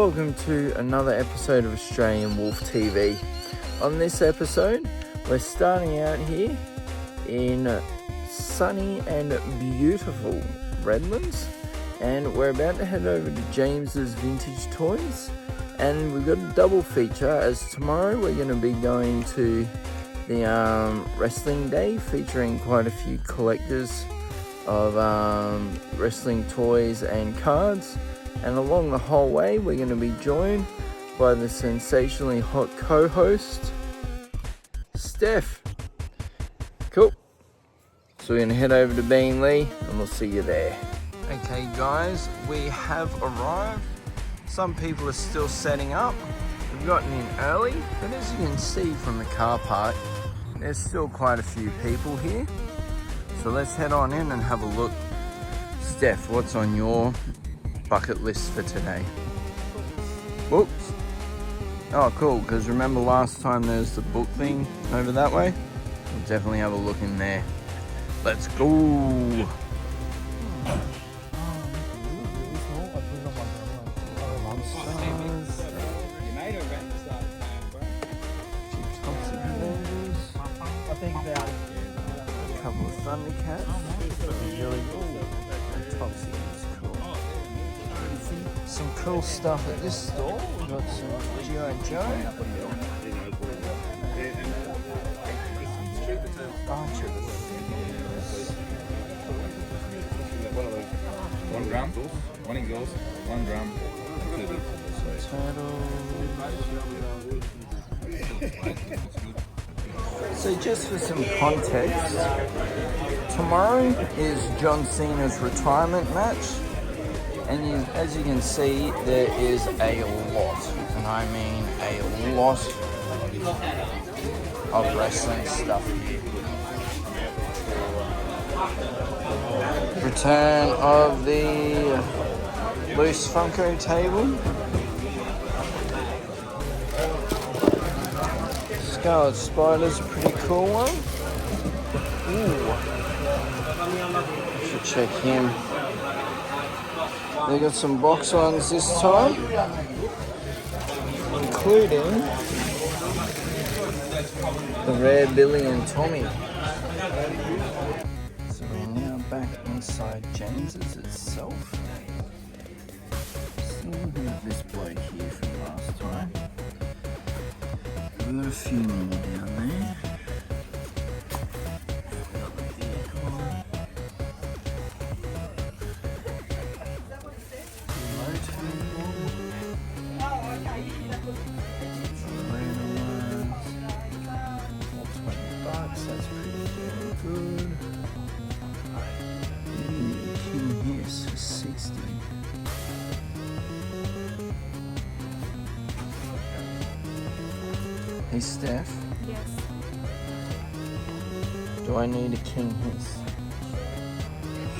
welcome to another episode of Australian Wolf TV. On this episode, we're starting out here in sunny and beautiful Redlands, and we're about to head over to James's Vintage Toys, and we've got a double feature as tomorrow we're going to be going to the wrestling day featuring quite a few collectors of wrestling toys and cards, and along the whole way we're going to be joined by the sensationally hot co-host Steph. Cool. So we're going to head over to Beenleigh and we'll see you there. Okay guys, we have arrived. Some people are still setting up. We've gotten in early, but as you can see from the car park, there's still quite a few people here. So let's head on in and have a look. Steph, what's on your bucket list for today? Books? Oh cool, because remember last time there was the book thing over that way? We'll definitely have a look in there. Let's go! A couple of Thundercats. Really cool. Toxic is cool. Some cool stuff at this store. We've got some G.I. Joe. Archer. 1 gram, 1 exhaust, 1 gram. So just for some context, tomorrow is John Cena's retirement match, and as you can see, there is a lot, and I mean a lot of wrestling stuff here. Return of the loose Funko table. Scarlet Spider's a pretty cool one. Ooh. Should check him. They got some box ones this time, including the rare Billy and Tommy. So we're now back inside James's itself. Still looking at this bloke here from last time. We've got a few more down there. $20, that's pretty damn good. King Hiss for 60. Hey Steph. Yes. Do I need a King Hiss?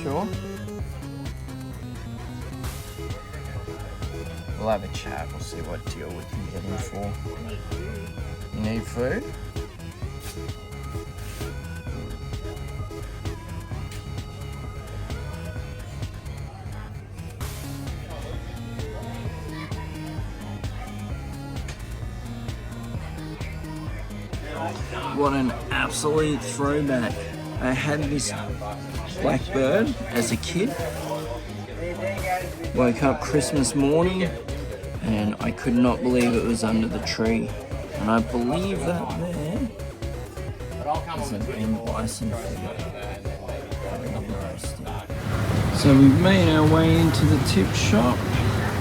Sure. We'll have a chat. We'll see what deal we can get him for. You need food? What an absolute throwback. I had this blackbird as a kid. Woke up Christmas morning and I could not believe it was under the tree. And I believe that there is a Ben Bison figure. So we've made our way into the tip shop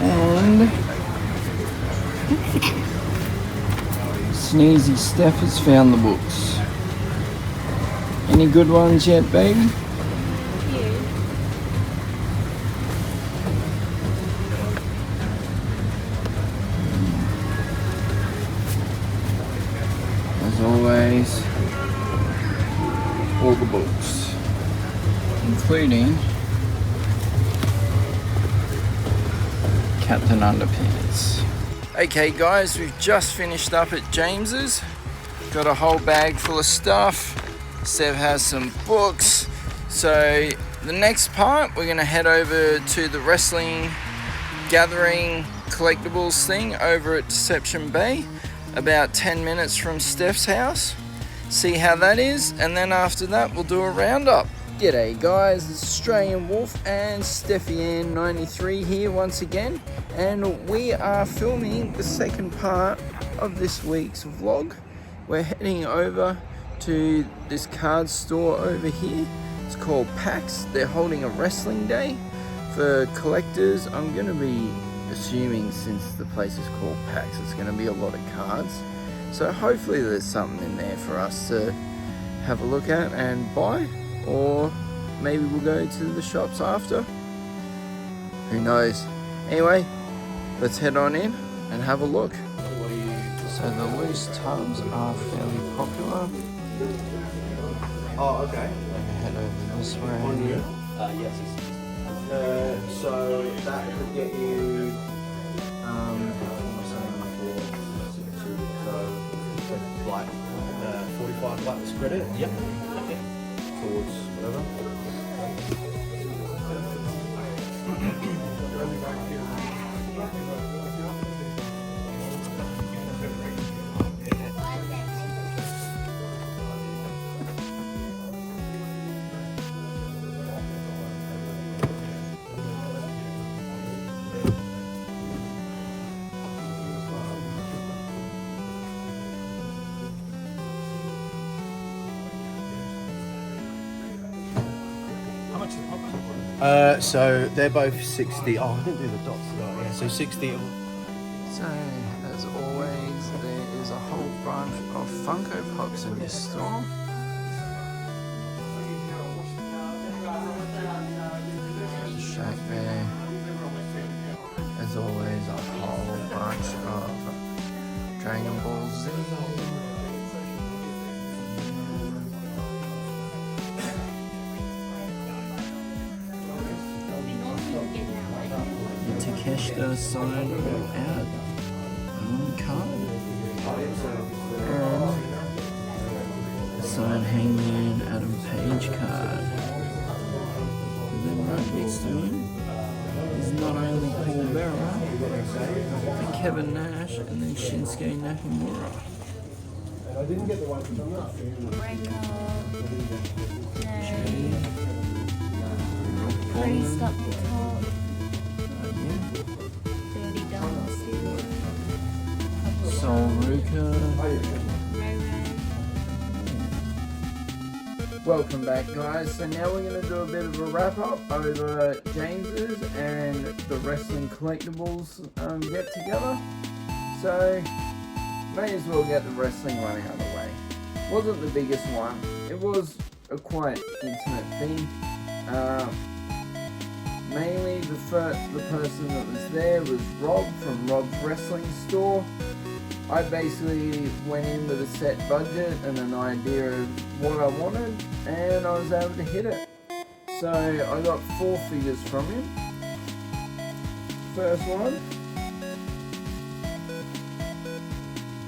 and Sneezy Steph has found the books. Any good ones yet, baby? As always, all the books, including Captain Underpants. Okay guys, we've just finished up at James's. Got a whole bag full of stuff. Steph has some books. So the next part, we're going to head over to the wrestling gathering collectibles thing over at Deception Bay, about 10 minutes from Steph's house. See how that is, and then after that we'll do a roundup. G'day guys, it's Australian Wolf and Stephy Anne 93 here once again, and we are filming the second part of this week's vlog. We're heading over to this card store over here. It's called PAX. They're holding a wrestling day for collectors. I'm going to be assuming, since the place is called PAX, it's going to be a lot of cards. So hopefully there's something in there for us to have a look at and buy, or maybe we'll go to the shops after. Who knows? Anyway, let's head on in and have a look. So the loose tubs are fairly popular. Oh, okay. Head over this way. Yes. So that could get you, like 45 bucks credit. Yep. Okay. Towards whatever. So they're both 60. Oh, I didn't do the dots. Oh, yeah. So 60. So, as always, there is a whole bunch of Funko Pops in this store. Shake there. As always, a whole bunch of Dragon Ball Z. Takeshita signed out card, and signed Hangman Adam Page card. And then right next to him is not only Paul Bearer, but Kevin Nash, and then Shinsuke Nakamura. I didn't get the one from Raised up the top. Sol Ruka. Welcome back guys. So now we're going to do a bit of a wrap up over James's and the wrestling collectibles get together. So may as well get the wrestling one out of the way. Wasn't the biggest one. It was a quite intimate thing. Mainly the person that was there was Rob from Rob's Wrestling Store. I basically went in with a set budget and an idea of what I wanted, and I was able to hit it. So I got 4 figures from him. First one,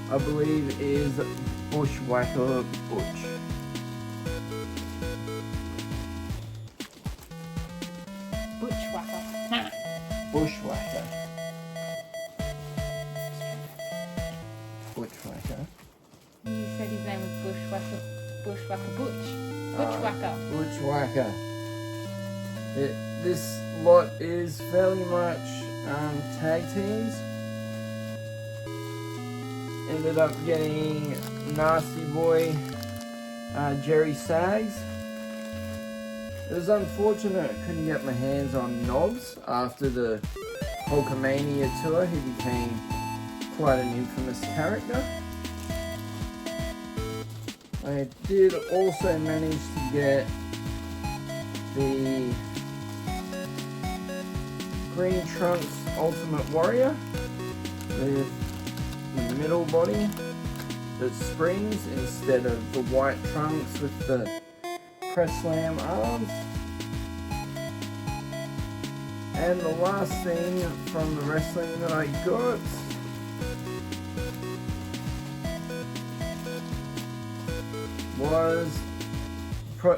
I believe, is Bushwhacker Butch. Bushwhacker. Bushwhacker. Bushwhacker. You said his name was Bushwhacker. Bushwhacker Butch. Bushwhacker. Bushwhacker. This lot is fairly much tag teams. Ended up getting Nasty Boy Jerry Sags. It was unfortunate I couldn't get my hands on Knobs after the Hulkamania tour. He became quite an infamous character. I did also manage to get the Green Trunks Ultimate Warrior with the middle body that springs instead of the white trunks with the press slam arms. And the last thing from the wrestling that I got was,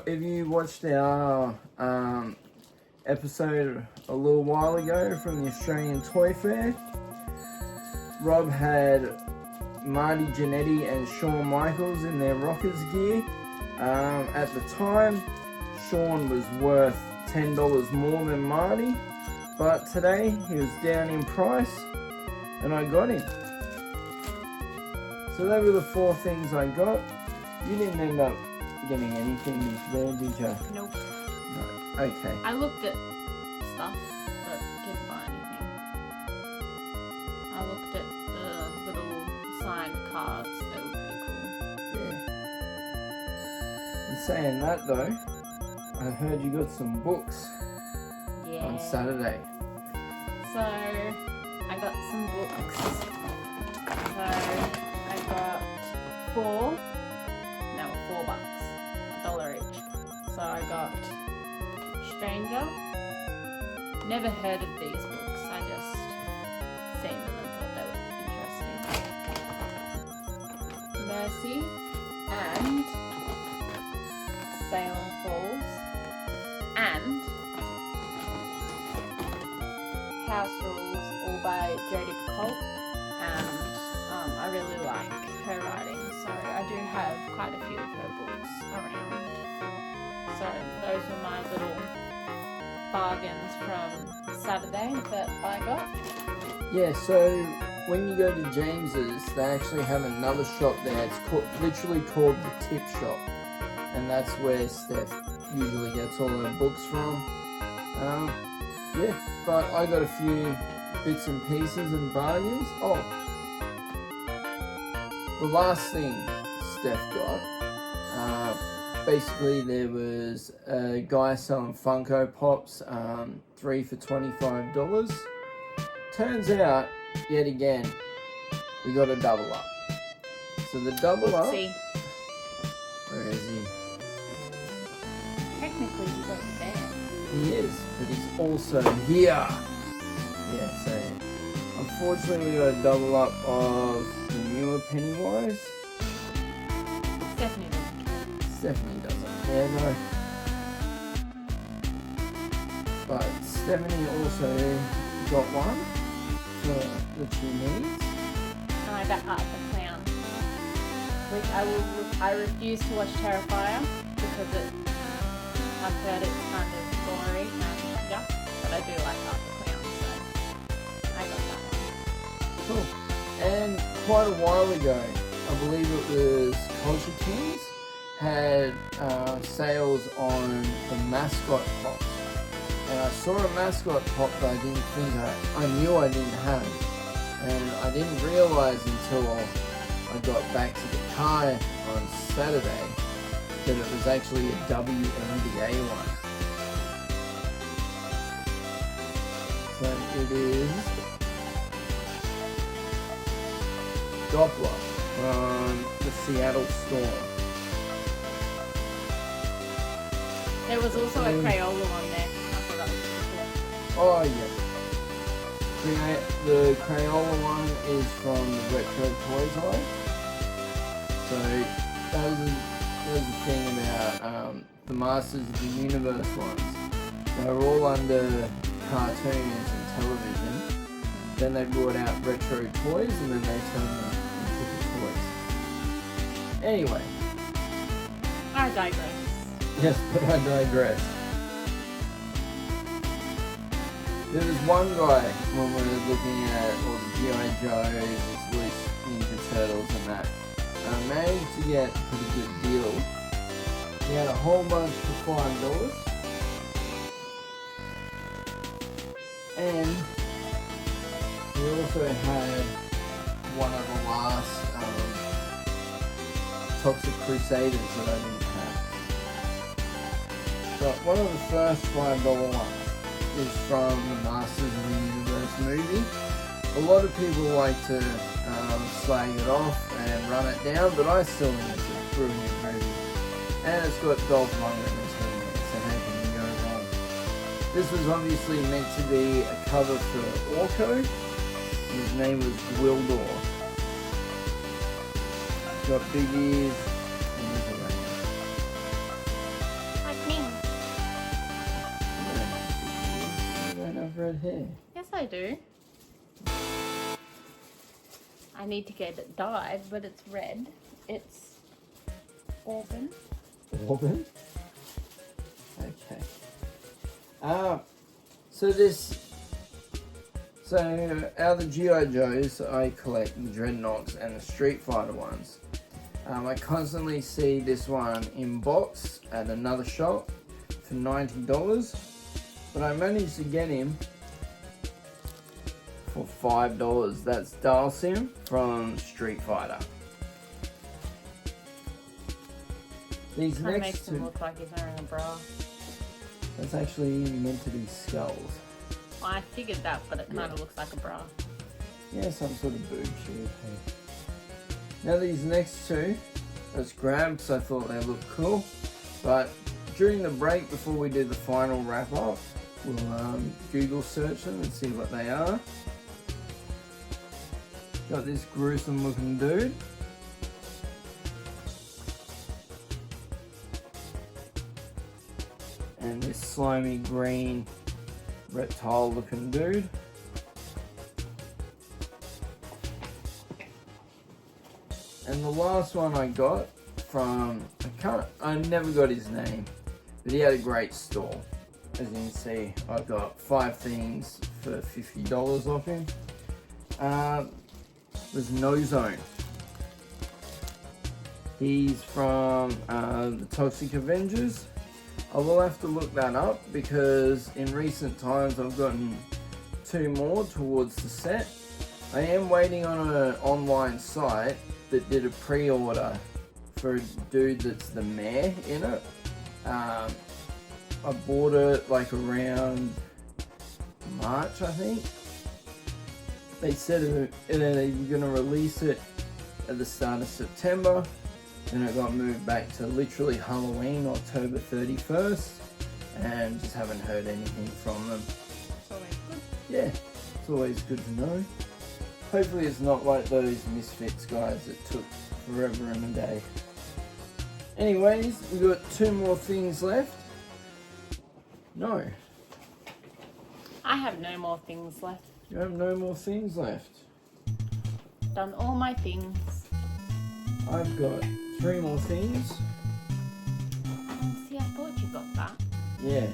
if you watched our episode a little while ago from the Australian Toy Fair, Rob had Marty Jannetty and Shawn Michaels in their Rockers gear. At the time, Shawn was worth $10 more than Marty, but today he was down in price and I got him. So they were the 4 things I got. You didn't end up getting anything there, did you? Nope. No. Okay. I looked at stuff, but didn't buy anything. I looked at the little signed cards. They were pretty cool. Yeah. In saying that though, I heard you got some books Yeah. on Saturday. So I got some books. So I got $4 $1 each. So I got Stranger. Never heard of these books. I just seen them and thought they were interesting. Mercy and Salem Falls and House Rules, all by Jodie Picoult, and I really like her writing, so I do have quite a few of her books around. So those were my little bargains from Saturday that I got. Yeah, so when you go to James's, they actually have another shop there. It's literally called the Tip Shop, and that's where Steph usually gets all her books from. Yeah, but I got a few bits and pieces and bargains. Oh, the last thing Steph got, basically there was a guy selling Funko Pops, 3 for $25. Turns out, yet again, we got a double up. So the double up, See, where is he? technically you got the band. He is, but he's also here. Yeah, so unfortunately we got a double up of the newer Pennywise. Stephanie doesn't care. Stephanie doesn't care, no. But Stephanie also got one that she needs. And I got Art the Clown, which I refuse to watch Terrifier because I've heard it's kind of gory and yuck, but I do like Art the Clown, so I got that one. Cool. And quite a while ago, I believe it was Culture Kings, had sales on the mascot pops. And I saw a mascot pop that I didn't think I knew I didn't have. And I didn't realise until I got back to the car on Saturday that it was actually a WNBA one. So it is Doppler from the Seattle Storm. There was also a Crayola one there. I thought that was cool. Oh yeah. The Crayola one is from the Retro Toys line. So that was the thing about the Masters of the Universe ones. They were all under cartoons and television. Then they brought out Retro Toys and then they turned them into the toys. Anyway. I digress. Yes, but I digress. There was one guy when we were looking at all the G.I. Joes, his loose Ninja Turtles and that. I managed to get a pretty good deal. He had a whole bunch for $5. And he also had one of the last Toxic Crusaders that I didn't have. But one of the first $5 ones is from the Masters of the Universe movie. A lot of people like to slag it off and run it down, but I still think it's a brilliant movie. And it's got Dolph Lundgren as well, so how can you go wrong? This was obviously meant to be a cover for Orko. His name was Gwildor. Got big ears and he's a rain. Like me. You don't have red hair. Yes, I do. I need to get it dyed, but it's red. It's auburn. Auburn? Okay. So out of the G.I. Joes, I collect the Dreadnoughts and the Street Fighter ones. I constantly see this one in box at another shop for $90, but I managed to get him for $5. That's Dalsim from Street Fighter. These Kind of next makes him two, look like he's wearing a bra. that's actually meant to be skulls. Well, I figured that, but it kind of looks like a bra. Yeah, some sort of boob shield. Now these next two, I just grabbed because I thought they looked cool. But during the break, before we do the final wrap up, we'll Google search them and see what they are. Got this gruesome looking dude. And this slimy green reptile looking dude. And the last one I got from, I never got his name, but he had a great store. As you can see, I got 5 things for $50 off him. Was No Zone. He's from the Toxic Avengers. I will have to look that up because in recent times I've gotten 2 more towards the set. I am waiting on an online site that did a pre-order for a dude that's the mayor in it. I bought it like around March, I think. They said they were going to release it at the start of September. Then it got moved back to literally Halloween, October 31st. And just haven't heard anything from them. It's always good. Yeah, it's always good to know. Hopefully it's not like those Misfits guys that took forever and a day. Anyways, we've got 2 more things left. No, I have no more things left. you have no more things left. Done all my things. I've got 3 more things. Oh, see, I thought you got that. Yeah.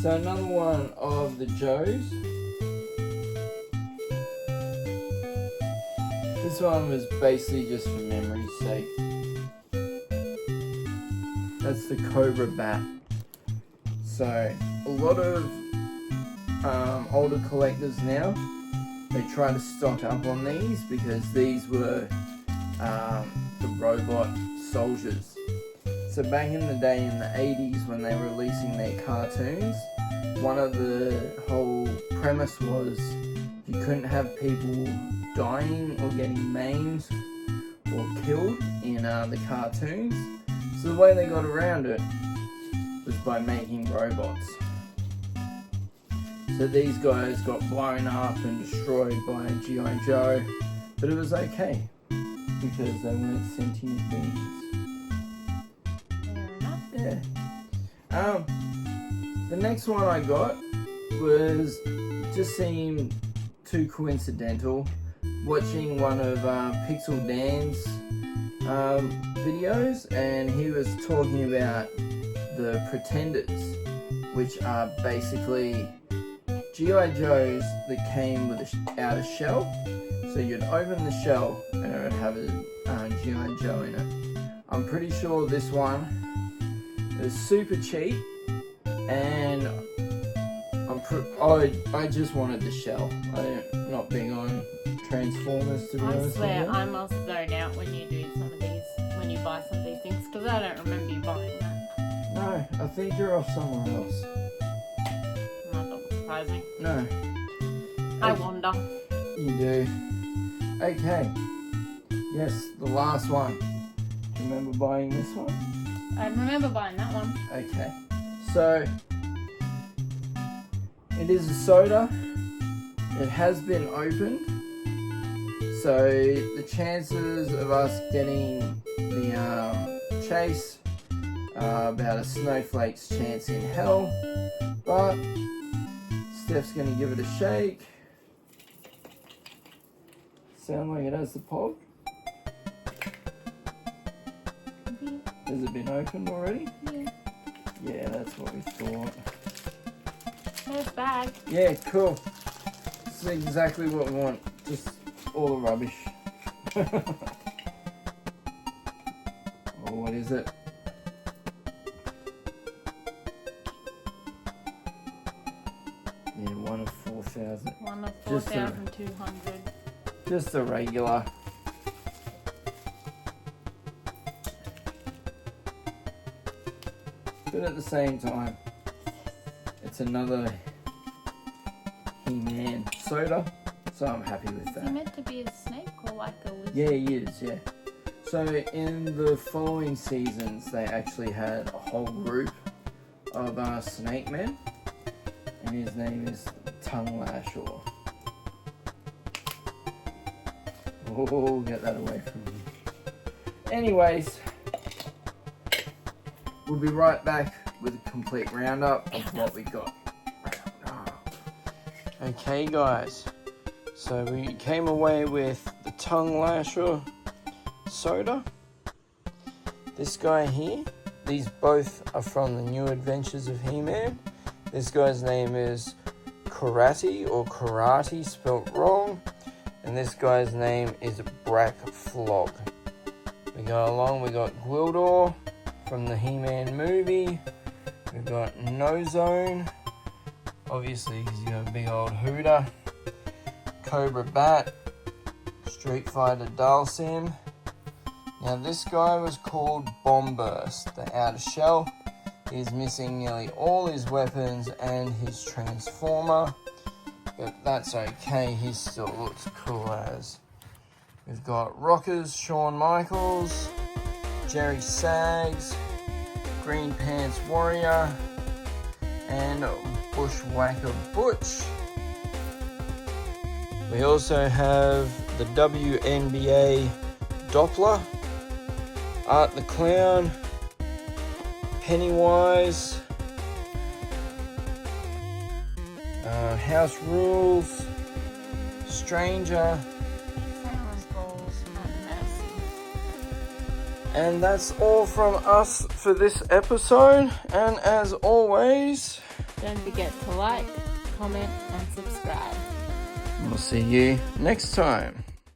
So another one of the Joes. This one was basically just for memory's sake. That's the Cobra Bat. So a lot of older collectors now, they try to stock up on these because these were the robot soldiers. So back in the day in the 80s when they were releasing their cartoons, one of the whole premise was you couldn't have people dying or getting maimed or killed in the cartoons. So the way they got around it was by making robots. So these guys got blown up and destroyed by G.I. Joe, but it was okay because they weren't sentient beings. Fair enough. Yeah. The next one I got was just seemed too coincidental. Watching one of Pixel Dan's videos, and he was talking about the Pretenders, which are basically G.I. Joes that came with a outer shell. So you'd open the shell and it would have a G.I. Joe in it. I'm pretty sure this one is super cheap, and I just wanted the shell. I'm not big on Transformers, to be I honest swear, with you. I must zone out when you do some of these, when you buy some of these things, because I don't remember you buying that. No, I think you're off somewhere else. That doesn't surprise me. No, I wonder. you do. Okay. Yes, the last one. Do you remember buying this one? I remember buying that one. Okay. So, it is a soda. It has been opened. So, the chances of us getting the chase are about a snowflake's chance in hell. But, Steph's going to give it a shake. sound like it has the pop? Has it been opened already? Yeah. Yeah, that's what we thought. Nice bag. Yeah, cool. This is exactly what we want. Just all the rubbish. Oh, what is it? Yeah, 1 of 4,000. 1 of Just a- 4,200. Just a regular. But at the same time, it's another He-Man soda, so I'm happy with Is he that. meant to be a snake or like a lizard? Yeah, he is, yeah. So in the following seasons, they actually had a whole group of snake men, and his name is Tongue Lasher. Oh, get that away from me. Anyways, we'll be right back with a complete roundup of what we got. Okay, guys. So we came away with the Tongue Lasher soda. This guy here. These both are from the New Adventures of He-Man. This guy's name is Karate, spelt wrong. And this guy's name is Brack Flog. We got Gwildor from the He-Man movie. We've got No Zone, obviously because he's got a big old hooter. Cobra Bat, Street Fighter Dalsim. Now this guy was called Bomb Burst, the outer shell. He's missing nearly all his weapons and his transformer. But that's okay, he still looks cool as. We've got Rockers, Shawn Michaels, Jerry Sags, Green Pants Warrior, and Bushwhacker Butch. We also have the WNBA Doppler, Art the Clown, Pennywise, House Rules, Stranger, Silence balls and mercy. and that's all from us for this episode. And as always, Don't forget to like, comment, and subscribe. we'll see you next time.